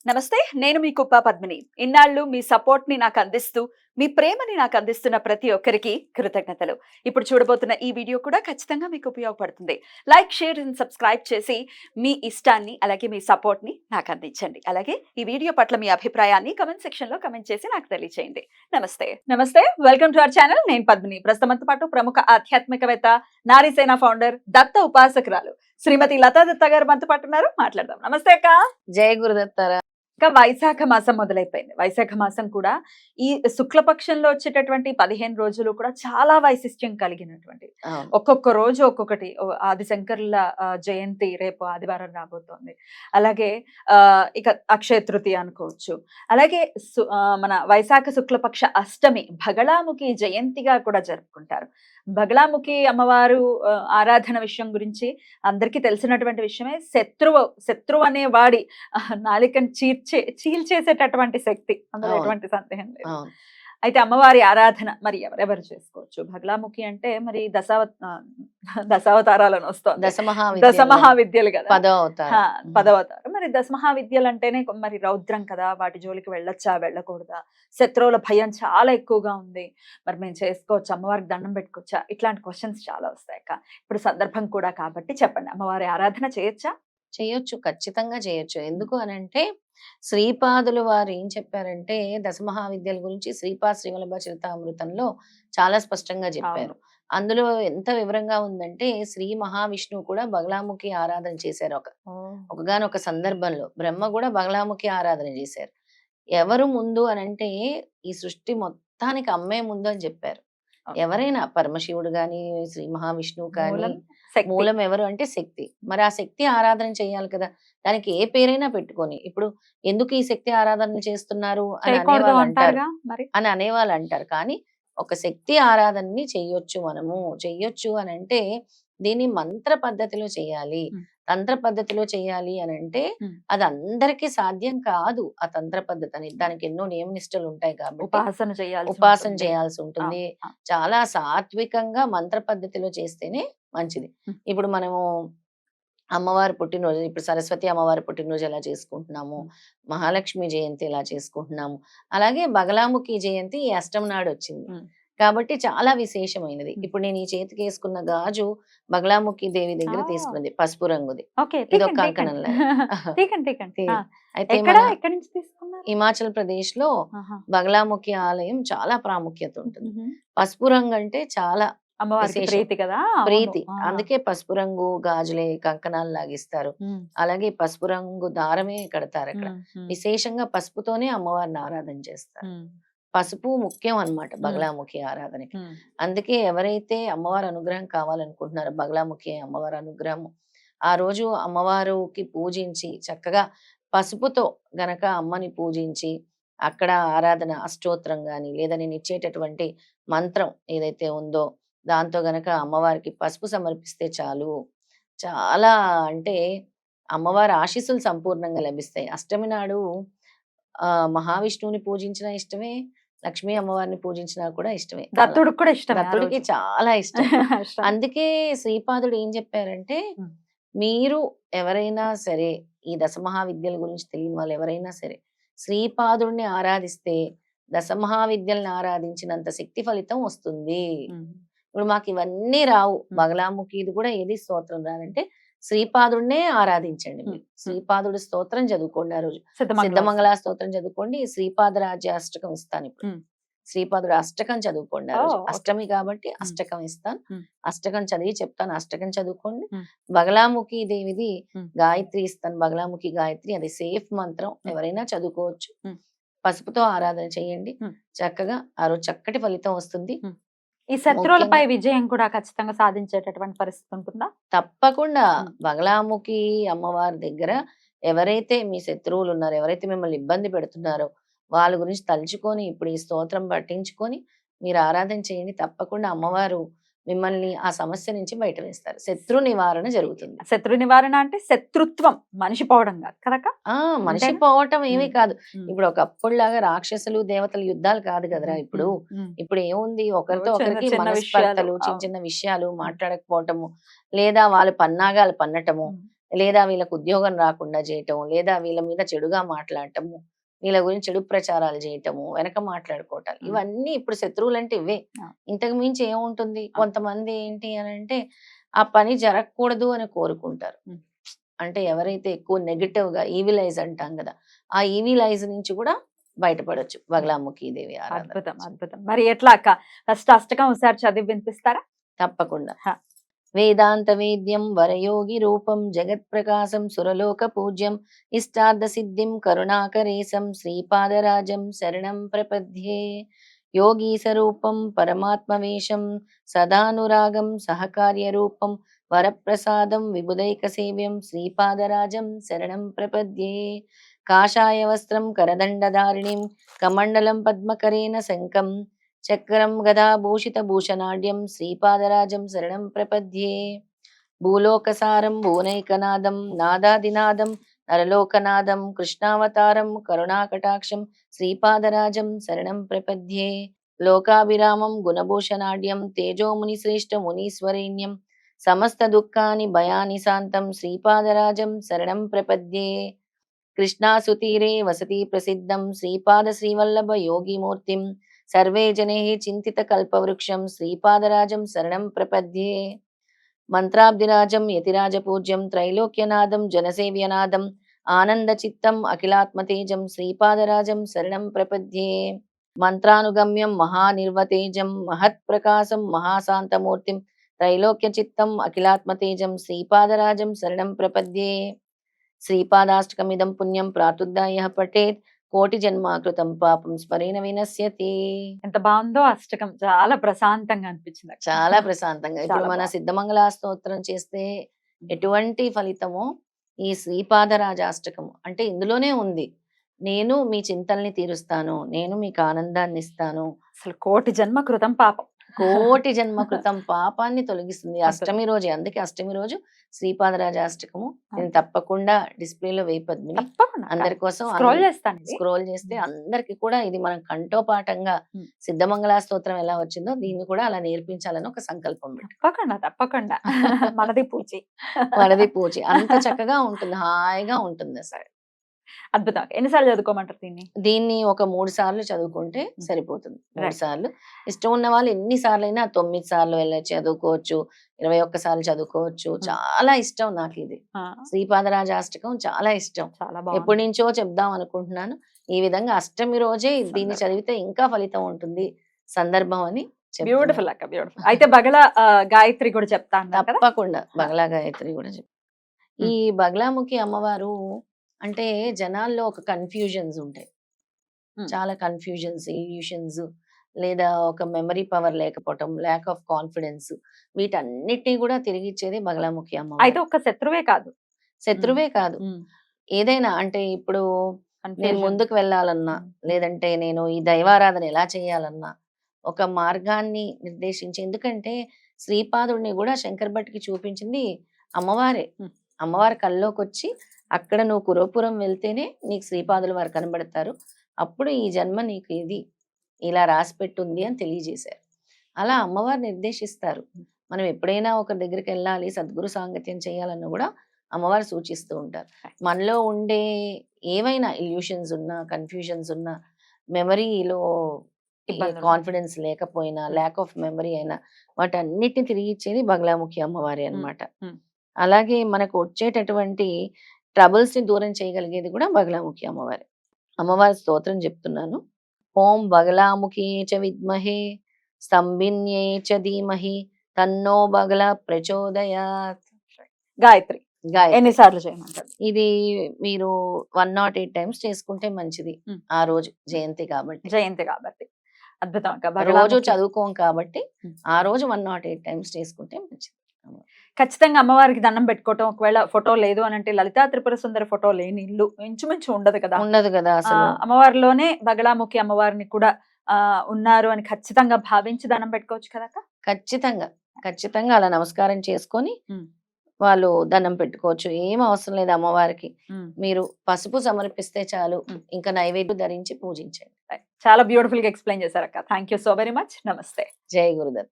నమస్తే. నేను మీ కుప్ప పద్మిని. ఇన్నాళ్ళు మీ సపోర్ట్‌ని నాకందిస్తూ, మీ ప్రేమని నాకందిస్తున్న ప్రతి ఒక్కరికి కృతజ్ఞతలు. ఇప్పుడు చూడబోతున్న ఈ వీడియో కూడా ఖచ్చితంగా మీకు ఉపయోగపడుతుంది. లైక్, షేర్ అండ్ సబ్స్క్రైబ్ చేసి మీ ఇష్టాన్ని, అలాగే మీ సపోర్ట్‌ని నాకందించండి. అలాగే ఈ వీడియో పట్ల మీ అభిప్రాయాన్ని కామెంట్ సెక్షన్‌లో కామెంట్ చేసి నాకు తెలియజేయండి. నమస్తే. నమస్తే. Welcome to our channel. నేను పద్మిని. ప్రస్తుతంతో పాటు ప్రముఖ ఆధ్యాత్మికవేత్త, నారీసేన ఫౌండర్, దత్త ఉపాసకురాలు శ్రీమతి లతా దత్త గారు మనతో పాటు ఉన్నారు. మాట్లాడదాం. నమస్తే అక్క. జయ గురుదత్తారా. ఇంకా వైశాఖ మాసం మొదలైపోయింది. వైశాఖ మాసం కూడా ఈ శుక్లపక్షంలో వచ్చేటటువంటి 15 రోజులు కూడా చాలా వైశిష్ట్యం కలిగినటువంటి. ఒక్కొక్క రోజు ఒక్కొక్కటి. ఆదిశంకరుల జయంతి రేపు ఆదివారం రాబోతోంది. అలాగే ఇక అక్షయ తృతీయ అనుకోవచ్చు. అలాగే మన వైశాఖ శుక్లపక్ష అష్టమి బగళాముఖి జయంతిగా కూడా జరుపుకుంటారు. బగళాముఖి అమ్మవారు ఆరాధన విషయం గురించి అందరికీ తెలిసినటువంటి విషయమే. శత్రువు అనే వాడి నాలికను చీల్చేసేటటువంటి శక్తి, అందులో ఎటువంటి సందేహం లేదు. అయితే అమ్మవారి ఆరాధన మరి ఎవరెవరు చేసుకోవచ్చు? బగళాముఖి అంటే మరి దశావతారాలను వస్తుంది, దశమహావిద్యలు కదా, పదవతారం. మరి దశమహావిద్యలు అంటేనే మరి రౌద్రం కదా, వాటి జోలికి వెళ్ళొచ్చా వెళ్ళకూడదా, శత్రువుల భయం చాలా ఎక్కువగా ఉంది, మరి మేము చేసుకోవచ్చు, అమ్మవారికి దండం పెట్టుకోవచ్చా, ఇట్లాంటి క్వశ్చన్స్ చాలా వస్తాయి అక్క. ఇప్పుడు సందర్భం కూడా కాబట్టి చెప్పండి, అమ్మవారి ఆరాధన చేయొచ్చా? చేయొచ్చు, ఖచ్చితంగా చేయొచ్చు. ఎందుకు అనంటే శ్రీపాదులు వారు ఏం చెప్పారంటే దశమహావిద్యల గురించి శ్రీవల్లభ చరితామృతంలో చాలా స్పష్టంగా చెప్పారు. అందులో ఎంత వివరంగా ఉందంటే శ్రీ మహావిష్ణువు కూడా బగళాముఖి ఆరాధన చేశారు. ఒకగానొక సందర్భంలో బ్రహ్మ కూడా బగళాముఖి ఆరాధన చేశారు. ఎవరు ముందు అనంటే ఈ సృష్టి మొత్తానికి అమ్మే ముందు అని చెప్పారు. ఎవరైనా పరమశివుడు గాని, శ్రీ మహావిష్ణువు కానీ, మూలం ఎవరు అంటే శక్తి. మరి ఆ శక్తి ఆరాధన చేయాలి కదా, దానికి ఏ పేరైనా పెట్టుకొని. ఇప్పుడు ఎందుకు ఈ శక్తి ఆరాధన చేస్తున్నారు అని అనేవాళ్ళు అంటారు. కానీ ఒక శక్తి ఆరాధనని చెయ్యొచ్చు. మనము చెయ్యొచ్చు అని అంటే దీన్ని మంత్ర పద్ధతిలో చేయాలి, తంత్ర పద్ధతిలో చేయాలి అని అంటే అది అందరికీ సాధ్యం కాదు. ఆ తంత్ర పద్ధతి అని దానికి ఎన్నో నియమ నిష్టలు ఉంటాయి కాబట్టి ఉపాసన చేయాల్సి ఉంటుంది. చాలా సాత్వికంగా మంత్ర పద్ధతిలో చేస్తేనే మంచిది. ఇప్పుడు మనము అమ్మవారి పుట్టినరోజు, ఇప్పుడు సరస్వతి అమ్మవారి పుట్టినరోజు ఎలా చేసుకుంటున్నాము, మహాలక్ష్మి జయంతి ఎలా చేసుకుంటున్నాము, అలాగే బగళాముఖి జయంతి ఈ అష్టమి నాడు వచ్చింది కాబట్టి చాలా విశేషమైనది. ఇప్పుడు నేను ఈ చేతికి వేసుకున్న గాజు బగళాముఖి దేవి దగ్గర తీసుకున్నది, పసుపు రంగుది. ఇదొక కంకణం. అయితే హిమాచల్ ప్రదేశ్ లో బగళాముఖి ఆలయం చాలా ప్రాముఖ్యత ఉంటుంది. పసుపు రంగు అంటే చాలా ప్రీతి. అందుకే పసుపు రంగు గాజులే కంకణాలు లాగిస్తారు. అలాగే పసుపు రంగు దారమే కడతారు. అక్కడ విశేషంగా పసుపుతోనే అమ్మవారిని ఆరాధన చేస్తారు. పసుపు ముఖ్యం అన్నమాట బగళాముఖి ఆరాధనకి. అందుకే ఎవరైతే అమ్మవారి అనుగ్రహం కావాలనుకుంటున్నారో, బగళాముఖి అమ్మవారి అనుగ్రహం, ఆ రోజు అమ్మవారికి పూజించి చక్కగా పసుపుతో గనక అమ్మని పూజించి అక్కడ ఆరాధన అష్టోత్తరం గాని, లేదా నేను ఇచ్చేటటువంటి మంత్రం ఏదైతే ఉందో దాంతో గనక అమ్మవారికి పసుపు సమర్పిస్తే చాలు, చాలా అంటే అమ్మవారి ఆశీస్సులు సంపూర్ణంగా లభిస్తాయి. అష్టమి నాడు మహావిష్ణువుని పూజించిన ఇష్టమే, లక్ష్మీ అమ్మవారిని పూజించినా కూడా ఇష్టమే. దత్తుడికి కూడా ఇష్టం, దత్తుడికి చాలా ఇష్టం. అందుకే శ్రీపాదుడు ఏం చెప్పారంటే మీరు ఎవరైనా సరే ఈ దశమహావిద్యల గురించి తెలియని వాళ్ళు ఎవరైనా సరే శ్రీపాదుడిని ఆరాధిస్తే దశమహావిద్యల్ని ఆరాధించినంత శక్తి ఫలితం వస్తుంది. ఇప్పుడు మాకు ఇవన్నీ రావు, బగళాముఖిది కూడా ఏది స్తోత్రం రాదంటే శ్రీపాదుడినే ఆరాధించండి. మీరు శ్రీపాదుడి స్తోత్రం చదువుకోండి. ఆ రోజు సిద్ధమంగళ స్తోత్రం చదువుకోండి. శ్రీపాదరాజ్య అష్టకం ఇస్తాను. ఇప్పుడు శ్రీపాదుడు అష్టకం చదువుకోండి. ఆ రోజు అష్టమి కాబట్టి అష్టకం ఇస్తాను. అష్టకం చదివి చెప్తాను, అష్టకం చదువుకోండి. బగళాముఖి దేవిది గాయత్రి ఇస్తాను, బగళాముఖి గాయత్రి, అది సేఫ్ మంత్రం, ఎవరైనా చదువుకోవచ్చు. పసుపుతో ఆరాధన చేయండి, చక్కగా ఆ రోజు చక్కటి ఫలితం వస్తుంది. ఈ శత్రువులపై విజయం కూడా ఖచ్చితంగా సాధించేటటువంటి పరిస్థితి ఉంటుందా? తప్పకుండా. బగళాముఖి అమ్మవారి దగ్గర ఎవరైతే మీ శత్రువులు ఉన్నారో, ఎవరైతే మిమ్మల్ని ఇబ్బంది పెడుతున్నారో వాళ్ళ గురించి తలుచుకొని ఇప్పుడు ఈ స్తోత్రం పట్టించుకొని మీరు ఆరాధన చేయండి. తప్పకుండా అమ్మవారు మిమ్మల్ని ఆ సమస్య నుంచి బయట వేస్తారు. శత్రు నివారణ జరుగుతుంది. శత్రు నివారణ అంటే శత్రుత్వం మనిషి పోవడం కాదు కదక. మనిషి పోవటం ఏమీ కాదు. ఇప్పుడు ఒకప్పుడులాగా రాక్షసులు దేవతలు యుద్ధాలు కాదు కదరా. ఇప్పుడు ఏముంది, ఒకరితో ఒకరికి మనస్పర్ధలు, చిన్న చిన్న విషయాలు మాట్లాడకపోవటము, లేదా వాళ్ళు పన్నాగాలు పన్నటము, లేదా వీళ్ళకి ఉద్యోగం రాకుండా చేయటం, లేదా వీళ్ళ మీద చెడుగా మాట్లాడటము, వీళ్ళ గురించి చెడు ప్రచారాలు చేయటము, వెనక మాట్లాడుకోవటాలు, ఇవన్నీ ఇప్పుడు శత్రువులంటే ఇవే. ఇంతకు మించి ఏముంటుంది? కొంతమంది ఏంటి అని అంటే ఆ పని జరగకూడదు అని కోరుకుంటారు. అంటే ఎవరైతే ఎక్కువ నెగటివ్ గా ఈవిలైజ్ అంటాం కదా, ఆ ఈవిలైజ్ నుంచి కూడా బయటపడొచ్చు బగలాముఖి దేవి ఆరాధన. అద్భుతం అద్భుతం. మరి ఎట్లా అక్క? ఫస్ట్ అష్టకం ఒకసారి చదివి వినిపిస్తారా? తప్పకుండా. హ. వేదాంత వేద్యం వరయోగి రూపం జగత్ ప్రకాశం సురలోక పూజ్యం ఇష్టార్థ సిద్ధిం కరుణాకరేశం శ్రీపాదరాజం శరణం ప్రపద్యే. యోగీ స్వరూపం పరమాత్మవేషం సదానురాగం సహకార్య రూపం వరప్రసాదం విబుధైక సేవ్యం శ్రీపాదరాజం శరణం ప్రపద్యే. కాషాయ వస్త్రం కరదండధారిణిం కమండలం పద్మకరేణ శంఖం చక్రం గదాభూషిత భూషణాఢ్యం శ్రీపాదరాజం శరణం ప్రపద్యే. భూలోకసారం భువనైకనాదం నాదాదినాదం నరలోకనాదం కృష్ణావతారం కరుణాకటాక్షం శ్రీపాదరాజం శరణం ప్రపద్యే. లోకాభిరామం గుణభూషణాఢ్యం తేజోముని శ్రేష్ఠ మునీశ్వరేణ్యం సమస్త దుఃఖాని భయాని శాంతం శ్రీపాదరాజం శరణం ప్రపద్యే. కృష్ణాసుతీరే వసతి ప్రసిద్ధం శ్రీపాద శ్రీవల్లభ యోగిమూర్తిం సర్వే జనే చింతిత కల్పవృక్షం శ్రీపాదరాజం శరణం ప్రపద్యే. మంత్రాబ్దిరాజం యతిరాజ పూజ్యం త్రైలోక్యనాదం జనసేవ్యనాదం ఆనంద చిత్తం అఖిలాత్మతేజం శ్రీపాదరాజం శరణం ప్రపద్యే. మంత్రానుగమ్యం మహానిర్వతేజం మహత్ ప్రకాశం మహాశాంతమూర్తిం త్రైలోక్య చిత్తం అఖిలాత్మతేజం శ్రీపాదరాజం శరణం ప్రపద్యే. శ్రీపాదాష్టకమిదం పుణ్యం ప్రాతుర్దాయ పఠేత్ కోటి జన్మాకృతం పాపం స్మరేణ వినశ్యతి. ఎంత బాగుందో అష్టకం, చాలా ప్రశాంతంగా అనిపించింది అక్క. చాలా ప్రశాంతంగా. ఇప్పుడు చాలా మన బాగుంది. సిద్ధమంగళ స్తోత్రం చేస్తే ఎటువంటి ఫలితమో ఈ శ్రీపాదరాజాష్టకము అంటే ఇందులోనే ఉంది. నేను మీ చింతల్ని తీరుస్తాను, నేను మీకు ఆనందాన్ని ఇస్తాను, అసలు కోటి జన్మ కృతం పాపం. కోటి జన్మ కృతం పాపాన్ని తొలగిస్తుంది. అష్టమి రోజే, అందుకే అష్టమి రోజు శ్రీపాదరాజాష్టకము నేను తప్పకుండా డిస్ప్లేలో వేయపద్మిని తప్పకుండా అందరి కోసం స్క్రోల్ చేస్తాను ఇది. స్క్రోల్ చేస్తే అందరికి కూడా ఇది మనం కంఠోపాఠంగా సిద్ధమంగళ స్తోత్రం ఎలా వచ్చిందో దీన్ని కూడా అలా నేర్పించాలని ఒక సంకల్పం పెట్టి తప్పకుండా తప్పకుండా మనది పూచి. మనది పూచి అంత చక్కగా ఉంటుంది, హాయిగా ఉంటుంది అసలు. అద్భుతం. ఎన్నిసార్లు చదువుకోమంటారు దీన్ని? దీన్ని ఒక 3 సార్లు చదువుకుంటే సరిపోతుంది. 3 Right. సార్లు. ఇష్టం ఉన్న వాళ్ళు ఎన్ని సార్లు అయినా 9 సార్లు వెళ్ళి చదువుకోవచ్చు, 21 సార్లు చదువుకోవచ్చు. చాలా ఇష్టం నాకు ఇది. ఆ, శ్రీపాదరాజాష్టకం చాలా ఇష్టం. చాలా ఎప్పటి బాగుంది. నుంచో చెప్దాం అనుకుంటున్నాను. ఈ విధంగా అష్టమి రోజే దీన్ని చదివితే ఇంకా ఫలితం ఉంటుంది సందర్భం అని చెప్తున్నాను. బ్యూటిఫుల్ అక్క, బ్యూటిఫుల్. అయితే బగల గాయత్రి కూడా చెప్తా అన్నారు కదా? తప్పకుండా బగలా గాయత్రి కూడా చెప్పు. ఈ బగలాముఖి అమ్మవారు అంటే జనాల్లో ఒక కన్ఫ్యూజన్స్ ఉంటాయి, చాలా కన్ఫ్యూజన్స్, ఇల్యూషన్స్, లేదా ఒక మెమరీ పవర్ లేకపోవటం, ల్యాక్ ఆఫ్ కాన్ఫిడెన్స్, వీటన్నిటినీ కూడా తిరిగిచ్చేది బగలాముఖి అయితే అమ్మవారు. ఒక్క శత్రువే కాదు. శత్రువే కాదు, ఏదైనా అంటే ఇప్పుడు నేను Confusion. ముందుకు వెళ్ళాలన్నా, లేదంటే నేను ఈ దైవారాధన ఎలా చేయాలన్నా ఒక మార్గాన్ని నిర్దేశించి, ఎందుకంటే శ్రీపాదుడిని కూడా శంకర్ భట్కి చూపించింది అమ్మవారే. అమ్మవారి కల్లోకి వచ్చి అక్కడ నువ్వు కురపురం వెళ్తేనే నీకు శ్రీపాదుల వారు కనబడతారు, అప్పుడు ఈ జన్మ నీకు ఇది ఇలా రాసి పెట్టుంది అని తెలియజేశారు. అలా అమ్మవారు నిర్దేశిస్తారు. మనం ఎప్పుడైనా ఒకరి దగ్గరికి వెళ్ళాలి, సద్గురు సాంగత్యం చేయాలన్నా కూడా అమ్మవారు సూచిస్తూ ఉంటారు. మనలో ఉండే ఏవైనా ఇల్యూషన్స్ ఉన్నా, కన్ఫ్యూజన్స్ ఉన్నా, మెమరీలో కాన్ఫిడెన్స్ లేకపోయినా, ల్యాక్ ఆఫ్ మెమరీ అయినా, వాటన్నిటిని తిరిగి ఇచ్చేది బగలాముఖి అమ్మవారి అన్నమాట. అలాగే మనకు వచ్చేటటువంటి ట్రబుల్స్ ని దూరం చేయగలిగేది కూడా బగలాముఖి అమ్మవారి. అమ్మవారి స్తోత్రం చెప్తున్నాను. ఓం బగలాముఖి చ విద్మహే స్తంభిన్యే చ ధీమహి తన్నో బగల ప్రచోదయాత్. గాయత్రి గాయత్రి ఎన్నిసార్లు చేయమంటారు? ఇది మీరు 108 టైమ్స్ చేసుకుంటే మంచిది. ఆ రోజు జయంతి కాబట్టి, జయంతి కాబట్టి. అద్భుతం అక్క. రోజు బగలాముఖి చదువుకోం కాబట్టి ఆ రోజు 108 టైమ్స్ చేసుకుంటే మంచిది. ఖచ్చితంగా అమ్మవారికి దండం పెట్టుకోవటం. ఒకవేళ ఫోటో లేదు అని అంటే లలితా త్రిపుర సుందరి ఫోటో లేని ఇల్లు ఇంచుమించు ఉండదు కదా. ఉండదు కదా అసలు. అమ్మవారిలోనే బగలాముఖి అమ్మవారిని కూడా ఉన్నారు అని ఖచ్చితంగా భావించి దండం పెట్టుకోవచ్చు కదా. ఖచ్చితంగా ఖచ్చితంగా అలా నమస్కారం చేసుకొని వాళ్ళు దండం పెట్టుకోవచ్చు. ఏం అవసరం లేదు అమ్మవారికి. మీరు పసుపు సమర్పిస్తే చాలు, ఇంకా నైవేద్యం ధరించి పూజించండి. చాలా బ్యూటిఫుల్ గా ఎక్స్ప్లెయిన్ చేశారు అక్క. Thank you so very much. నమస్తే. జై గురుదత్.